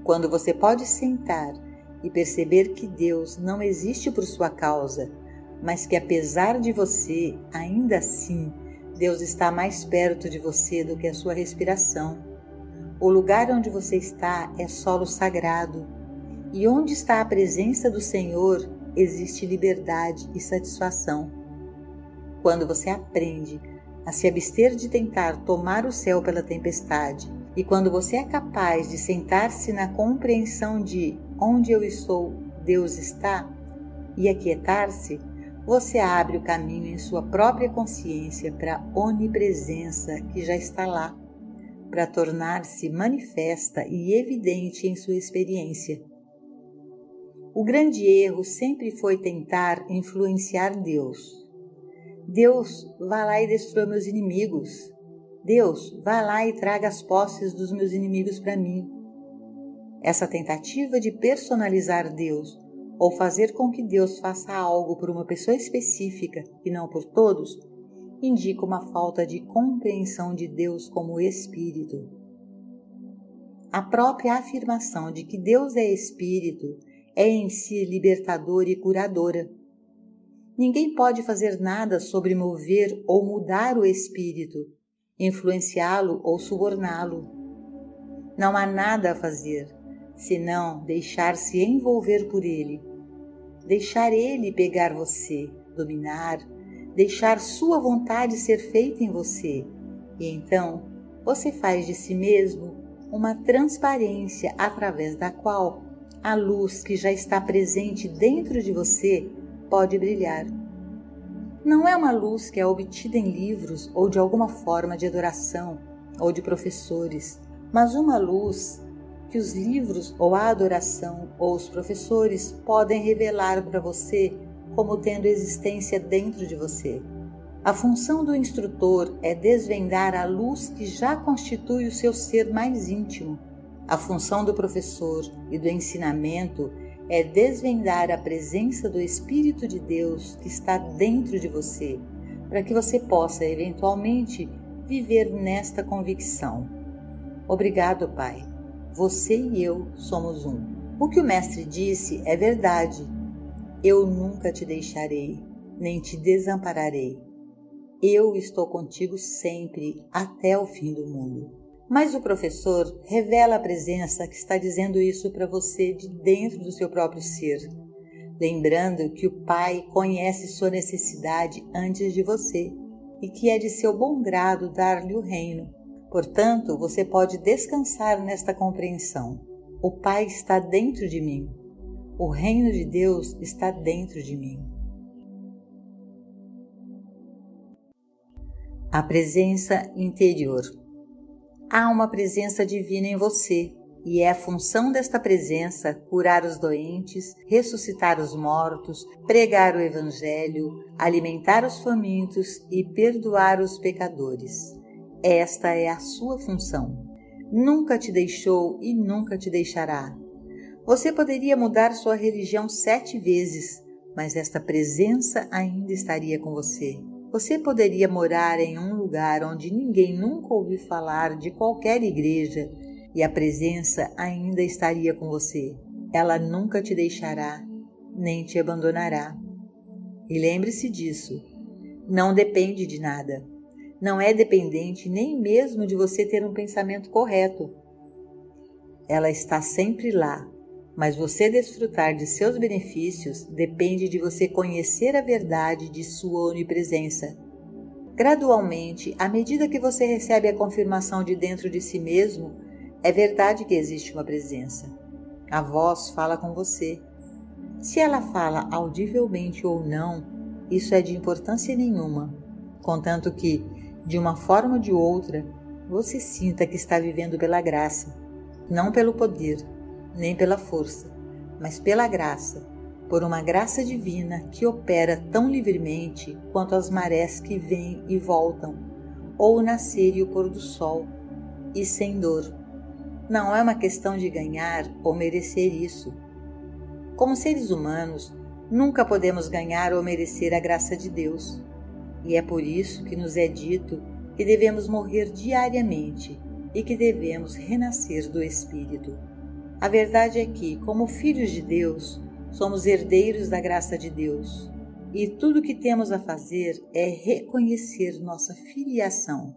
quando você pode sentar e perceber que Deus não existe por sua causa, mas que apesar de você, ainda assim, Deus está mais perto de você do que a sua respiração. O lugar onde você está é solo sagrado, e onde está a presença do Senhor, existe liberdade e satisfação. Quando você aprende a se abster de tentar tomar o céu pela tempestade, e quando você é capaz de sentar-se na compreensão de onde eu estou, Deus está, e aquietar-se, você abre o caminho em sua própria consciência para a onipresença que já está lá, para tornar-se manifesta e evidente em sua experiência. O grande erro sempre foi tentar influenciar Deus. Deus, vá lá e destrua meus inimigos. Deus, vá lá e traga as posses dos meus inimigos para mim. Essa tentativa de personalizar Deus ou fazer com que Deus faça algo por uma pessoa específica e não por todos, indica uma falta de compreensão de Deus como Espírito. A própria afirmação de que Deus é Espírito é em si libertadora e curadora. Ninguém pode fazer nada sobre mover ou mudar o Espírito, influenciá-lo ou suborná-lo. Não há nada a fazer, senão deixar-se envolver por ele, deixar ele pegar você, dominar, deixar sua vontade ser feita em você, e então você faz de si mesmo uma transparência através da qual a luz que já está presente dentro de você pode brilhar. Não é uma luz que é obtida em livros ou de alguma forma de adoração ou de professores, mas uma luz que os livros ou a adoração ou os professores podem revelar para você como tendo existência dentro de você. A função do instrutor é desvendar a luz que já constitui o seu ser mais íntimo. A função do professor e do ensinamento é desvendar a presença do Espírito de Deus que está dentro de você, para que você possa, eventualmente, viver nesta convicção. Obrigado, Pai. Você e eu somos um. O que o Mestre disse é verdade. Eu nunca te deixarei, nem te desampararei. Eu estou contigo sempre, até o fim do mundo. Mas o professor revela a presença que está dizendo isso para você de dentro do seu próprio ser, lembrando que o Pai conhece sua necessidade antes de você e que é de seu bom grado dar-lhe o reino. Portanto, você pode descansar nesta compreensão. O Pai está dentro de mim. O reino de Deus está dentro de mim. A presença interior. Há uma presença divina em você, e é a função desta presença curar os doentes, ressuscitar os mortos, pregar o Evangelho, alimentar os famintos e perdoar os pecadores. Esta é a sua função. Nunca te deixou e nunca te deixará. Você poderia mudar sua religião 7 vezes, mas esta presença ainda estaria com você. Você poderia morar em um lugar onde ninguém nunca ouviu falar de qualquer igreja e a presença ainda estaria com você. Ela nunca te deixará, nem te abandonará. E lembre-se disso. Não depende de nada. Não é dependente nem mesmo de você ter um pensamento correto. Ela está sempre lá, mas você desfrutar de seus benefícios depende de você conhecer a verdade de sua onipresença. Gradualmente, à medida que você recebe a confirmação de dentro de si mesmo, é verdade que existe uma presença. A voz fala com você. Se ela fala audivelmente ou não, isso é de importância nenhuma, contanto que, de uma forma ou de outra, você sinta que está vivendo pela graça, não pelo poder, nem pela força, mas pela graça, por uma graça divina que opera tão livremente quanto as marés que vêm e voltam, ou o nascer e o pôr do sol, e sem dor. Não é uma questão de ganhar ou merecer isso. Como seres humanos, nunca podemos ganhar ou merecer a graça de Deus. E é por isso que nos é dito que devemos morrer diariamente e que devemos renascer do Espírito. A verdade é que, como filhos de Deus, somos herdeiros da graça de Deus. E tudo o que temos a fazer é reconhecer nossa filiação.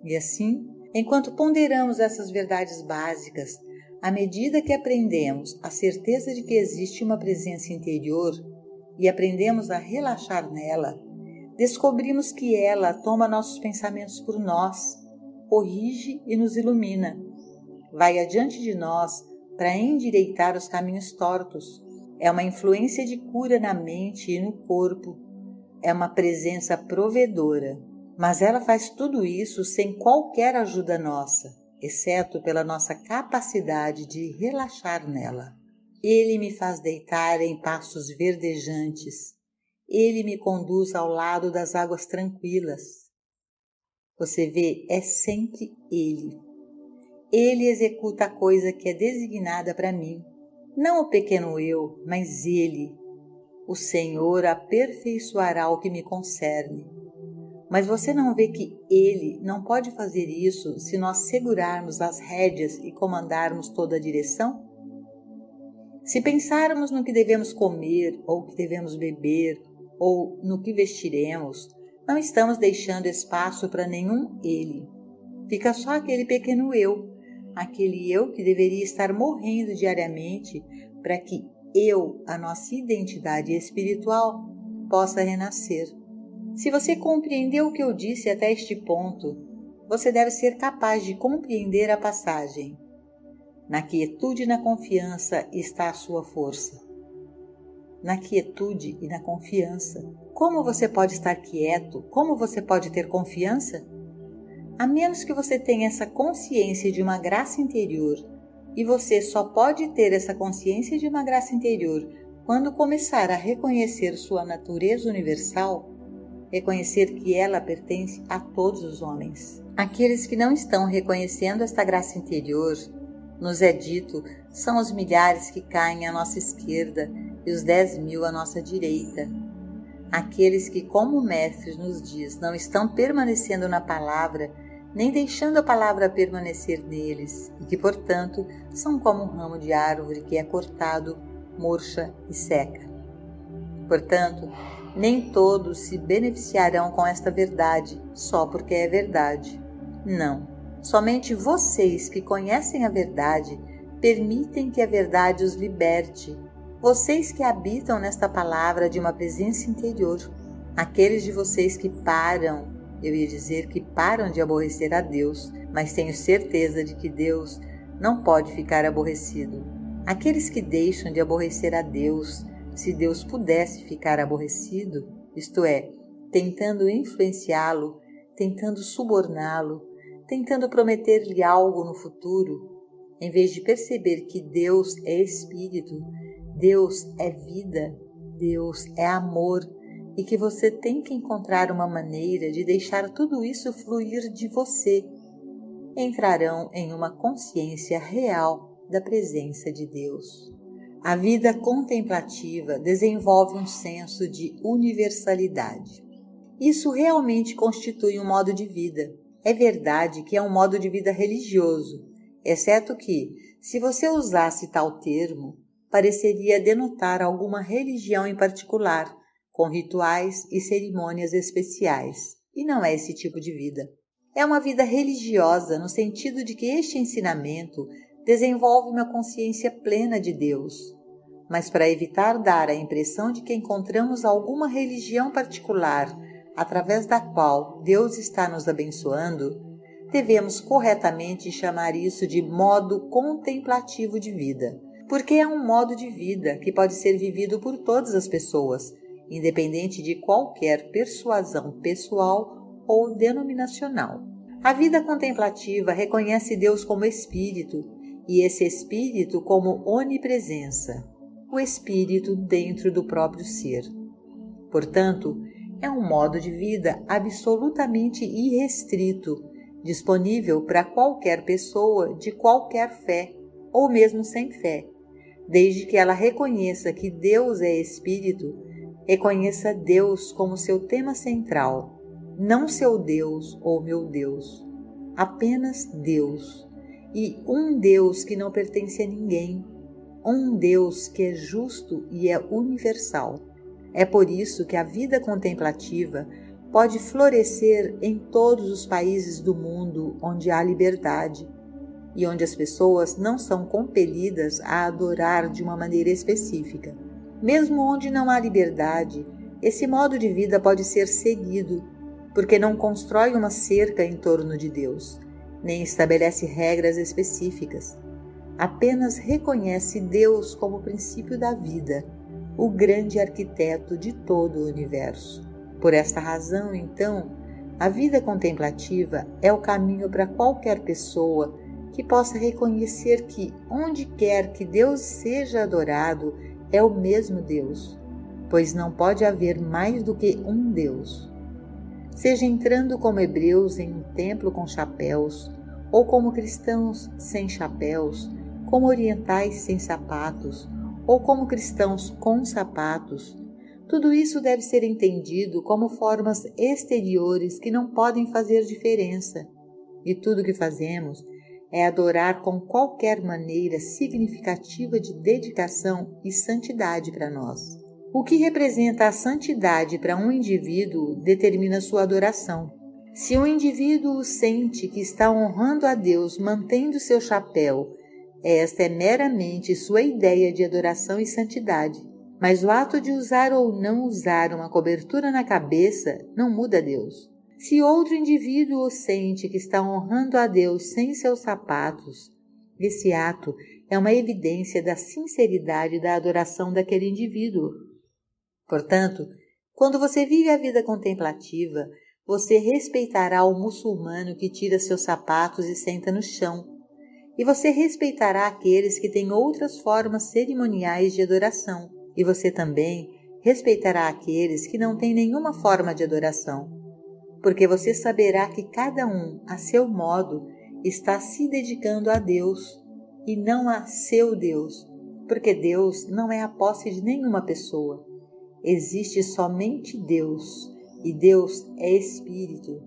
E assim, enquanto ponderamos essas verdades básicas, à medida que aprendemos a certeza de que existe uma presença interior e aprendemos a relaxar nela, descobrimos que ela toma nossos pensamentos por nós, corrige e nos ilumina. Vai adiante de nós para endireitar os caminhos tortos. É uma influência de cura na mente e no corpo. É uma presença provedora. Mas ela faz tudo isso sem qualquer ajuda nossa, exceto pela nossa capacidade de relaxar nela. Ele me faz deitar em pastos verdejantes. Ele me conduz ao lado das águas tranquilas. Você vê, é sempre Ele. Ele executa a coisa que é designada para mim. Não o pequeno eu, mas Ele. O Senhor aperfeiçoará o que me concerne. Mas você não vê que Ele não pode fazer isso se nós segurarmos as rédeas e comandarmos toda a direção? Se pensarmos no que devemos comer, ou que devemos beber, ou no que vestiremos, não estamos deixando espaço para nenhum Ele. Fica só aquele pequeno eu, aquele eu que deveria estar morrendo diariamente para que a nossa identidade espiritual, possa renascer. Se você compreendeu o que eu disse até este ponto, você deve ser capaz de compreender a passagem. Na quietude e na confiança está a sua força. Na quietude e na confiança. Como você pode estar quieto? Como você pode ter confiança? A menos que você tenha essa consciência de uma graça interior, e você só pode ter essa consciência de uma graça interior quando começar a reconhecer sua natureza universal, reconhecer que ela pertence a todos os homens. Aqueles que não estão reconhecendo esta graça interior, nos é dito, são os milhares que caem à nossa esquerda e os 10.000 à nossa direita. Aqueles que, como o Mestre nos diz, não estão permanecendo na palavra, nem deixando a palavra permanecer neles, e que, portanto, são como um ramo de árvore que é cortado, murcha e seca. Portanto, nem todos se beneficiarão com esta verdade, só porque é verdade. Não, somente vocês que conhecem a verdade, permitem que a verdade os liberte. Vocês que habitam nesta palavra de uma presença interior, aqueles de vocês que param de aborrecer a Deus, mas tenho certeza de que Deus não pode ficar aborrecido. Aqueles que deixam de aborrecer a Deus, se Deus pudesse ficar aborrecido, isto é, tentando influenciá-lo, tentando suborná-lo, tentando prometer-lhe algo no futuro, em vez de perceber que Deus é Espírito, Deus é vida, Deus é amor, e que você tem que encontrar uma maneira de deixar tudo isso fluir de você, entrarão em uma consciência real da presença de Deus. A vida contemplativa desenvolve um senso de universalidade. Isso realmente constitui um modo de vida. É verdade que é um modo de vida religioso, exceto que, se você usasse tal termo, pareceria denotar alguma religião em particular, com rituais e cerimônias especiais. E não é esse tipo de vida. É uma vida religiosa no sentido de que este ensinamento desenvolve uma consciência plena de Deus. Mas para evitar dar a impressão de que encontramos alguma religião particular através da qual Deus está nos abençoando, devemos corretamente chamar isso de modo contemplativo de vida, porque é um modo de vida que pode ser vivido por todas as pessoas, independente de qualquer persuasão pessoal ou denominacional. A vida contemplativa reconhece Deus como Espírito e esse Espírito como onipresença, o Espírito dentro do próprio ser. Portanto, é um modo de vida absolutamente irrestrito, disponível para qualquer pessoa de qualquer fé, ou mesmo sem fé, desde que ela reconheça que Deus é Espírito, reconheça Deus como seu tema central, não seu Deus ou meu Deus, apenas Deus, e um Deus que não pertence a ninguém, um Deus que é justo e é universal. É por isso que a vida contemplativa pode florescer em todos os países do mundo onde há liberdade e onde as pessoas não são compelidas a adorar de uma maneira específica. Mesmo onde não há liberdade, esse modo de vida pode ser seguido, porque não constrói uma cerca em torno de Deus, nem estabelece regras específicas. Apenas reconhece Deus como o princípio da vida, o grande arquiteto de todo o universo. Por esta razão, então, a vida contemplativa é o caminho para qualquer pessoa que possa reconhecer que, onde quer que Deus seja adorado, é o mesmo Deus, pois não pode haver mais do que um Deus. Seja entrando como hebreus em um templo com chapéus, ou como cristãos sem chapéus, como orientais sem sapatos, ou como cristãos com sapatos, tudo isso deve ser entendido como formas exteriores que não podem fazer diferença, e tudo que fazemos é adorar com qualquer maneira significativa de dedicação e santidade para nós. O que representa a santidade para um indivíduo determina sua adoração. Se um indivíduo sente que está honrando a Deus mantendo seu chapéu, esta é meramente sua ideia de adoração e santidade. Mas o ato de usar ou não usar uma cobertura na cabeça não muda Deus. Se outro indivíduo sente que está honrando a Deus sem seus sapatos, esse ato é uma evidência da sinceridade da adoração daquele indivíduo. Portanto, quando você vive a vida contemplativa, você respeitará o muçulmano que tira seus sapatos e senta no chão, e você respeitará aqueles que têm outras formas cerimoniais de adoração, e você também respeitará aqueles que não têm nenhuma forma de adoração, porque você saberá que cada um, a seu modo, está se dedicando a Deus e não a seu Deus, porque Deus não é a posse de nenhuma pessoa. Existe somente Deus, e Deus é Espírito.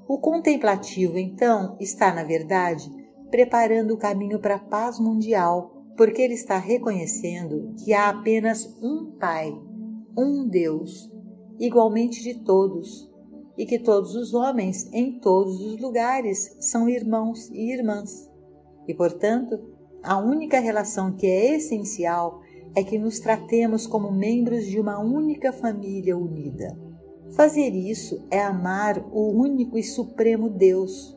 O contemplativo, então, está, na verdade, preparando o caminho para a paz mundial, porque ele está reconhecendo que há apenas um Pai, um Deus, igualmente de todos, e que todos os homens em todos os lugares são irmãos e irmãs. E, portanto, a única relação que é essencial é que nos tratemos como membros de uma única família unida. Fazer isso é amar o único e supremo Deus,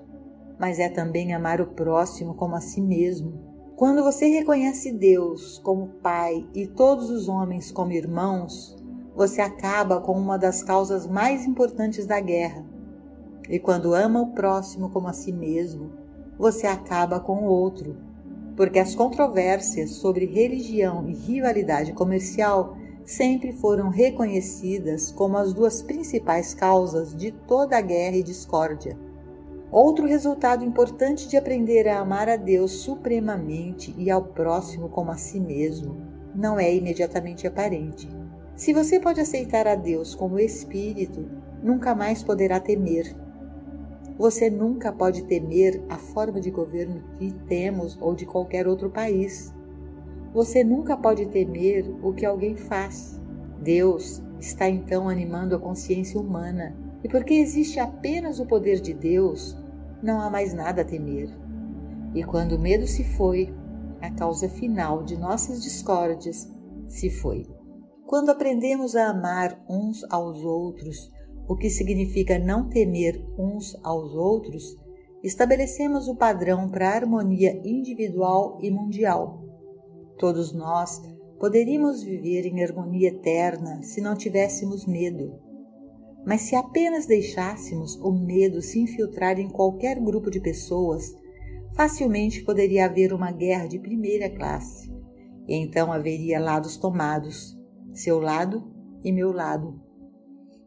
mas é também amar o próximo como a si mesmo. Quando você reconhece Deus como Pai e todos os homens como irmãos, você acaba com uma das causas mais importantes da guerra. E quando ama o próximo como a si mesmo, você acaba com o outro, porque as controvérsias sobre religião e rivalidade comercial sempre foram reconhecidas como as duas principais causas de toda a guerra e discórdia. Outro resultado importante de aprender a amar a Deus supremamente e ao próximo como a si mesmo não é imediatamente aparente. Se você pode aceitar a Deus como Espírito, nunca mais poderá temer. Você nunca pode temer a forma de governo que temos ou de qualquer outro país. Você nunca pode temer o que alguém faz. Deus está então animando a consciência humana, e porque existe apenas o poder de Deus, não há mais nada a temer. E quando o medo se foi, a causa final de nossas discórdias se foi. Quando aprendemos a amar uns aos outros, o que significa não temer uns aos outros, estabelecemos o padrão para a harmonia individual e mundial. Todos nós poderíamos viver em harmonia eterna se não tivéssemos medo. Mas se apenas deixássemos o medo se infiltrar em qualquer grupo de pessoas, facilmente poderia haver uma guerra de primeira classe, e então haveria lados tomados, seu lado e meu lado.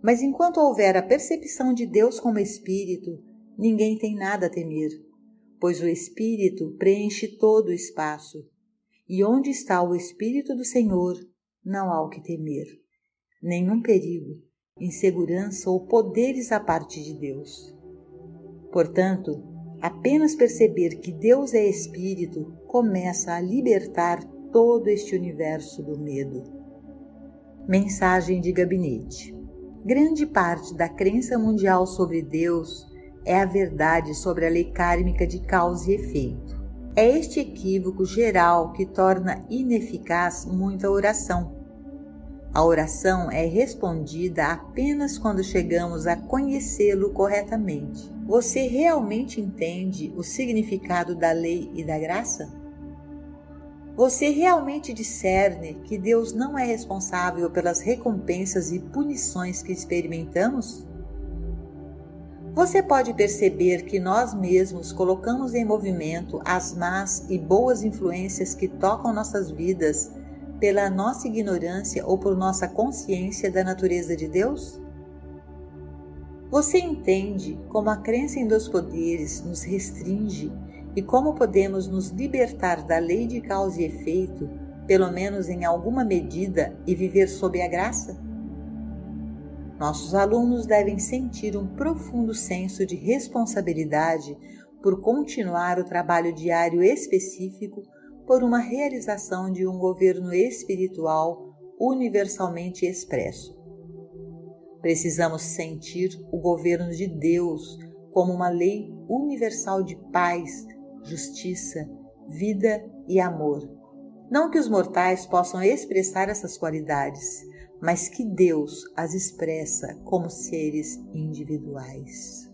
Mas enquanto houver a percepção de Deus como Espírito, ninguém tem nada a temer, pois o Espírito preenche todo o espaço, e onde está o Espírito do Senhor, não há o que temer, nenhum perigo, insegurança ou poderes à parte de Deus. Portanto, Apenas perceber que Deus é Espírito começa a libertar todo este universo do medo. Mensagem de gabinete. Grande parte da crença mundial sobre Deus é a verdade sobre a lei kármica de causa e efeito. É este equívoco geral que torna ineficaz muita oração. A oração é respondida apenas quando chegamos a conhecê-lo corretamente. Você realmente entende o significado da lei e da graça? Você realmente discerne que Deus não é responsável pelas recompensas e punições que experimentamos? Você pode perceber que nós mesmos colocamos em movimento as más e boas influências que tocam nossas vidas pela nossa ignorância ou por nossa consciência da natureza de Deus? Você entende como a crença em dois poderes nos restringe e como podemos nos libertar da lei de causa e efeito, pelo menos em alguma medida, e viver sob a graça? Nossos alunos devem sentir um profundo senso de responsabilidade por continuar o trabalho diário específico por uma realização de um governo espiritual universalmente expresso. Precisamos sentir o governo de Deus como uma lei universal de paz, justiça, vida e amor. Não que os mortais possam expressar essas qualidades, mas que Deus as expressa como seres individuais.